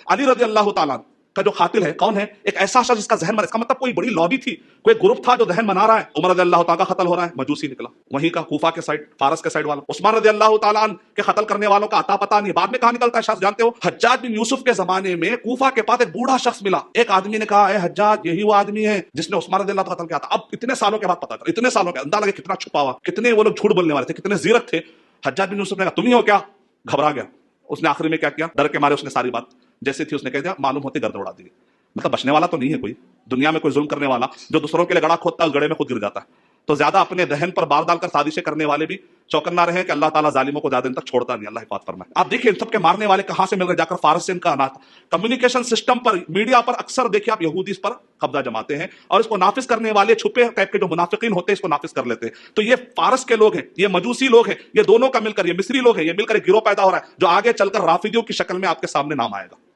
अली रज़ी अल्लाह ताला का जो कातिल है कौन है? एक ऐसा शख्स जिसका जहन बना, इसका मतलब कोई बड़ी लॉबी थी, कोई ग्रुप था जो जहन बना रहा है। उमर रज़ी अल्लाह ताला का कत्ल हो रहा है, मजूसी निकला वहीं का, कूफा के साइड, फारस के साइड वाला। उस्मान रज़ी अल्लाह ताला के कत्ल करने वालों का अता पता नहीं। बाद में कहां निकलता है शख्स जानते हो? हज्जाज बिन यूसुफ के जमाने में कूफा के पास एक बूढ़ा शख्स मिला। एक आदमी ने कहा, ए हज्जाज, यही वो आदमी है जिसने उस्मान रज़ी अल्लाह ताला कत्ल किया था। अब इतने सालों के बाद पता चला, इतने सालों के अंदर लगे कितना छुपा हुआ, कितने वो लोग झूठ बोलने वाले थे, कितने जीरक थे। हज्जाज बिन यूसुफ ने कहा, तुम ही हो क्या? घबरा गया। उसने आखिर में क्या किया? डर के मारे उसने सारी बात जैसे थी उसने कह दिया, मालूम होती गर्द उड़ा दी। मतलब बचने वाला तो नहीं है कोई दुनिया में, कोई जुल्म करने वाला जो दूसरों के लिए गड़ा खोदता है उस गड़े में खुद गिर जाता है। तो ज्यादा अपने दहन पर बार डालकर साजिशें करने वाले भी चौकन्ना रहे कि अल्लाह ताला जालिमों को ज्यादा दिन तक छोड़ता नहीं, अल्लाह हिफाज़त फरमाए। आप देखिए इन सब के मारने वाले कहां से मिल रहे, जाकर फारस से इनका अनाथ। कम्युनिकेशन सिस्टम पर, मीडिया पर अक्सर देखिए आप यहूदी इस पर कब्जा जमाते हैं और इसको नाफिज करने वाले छुपे टाइप के जो मुनाफिकीन होते हैं इसको नाफिज कर लेते हैं। तो ये फारस के लोग हैं, ये मजूसी लोग हैं, ये दोनों का मिलकर, ये मिस्री लोग हैं, ये मिलकर एक गिरोह पैदा हो रहा है जो आगे चलकर राफिदियों की शक्ल में आपके सामने नाम आएगा।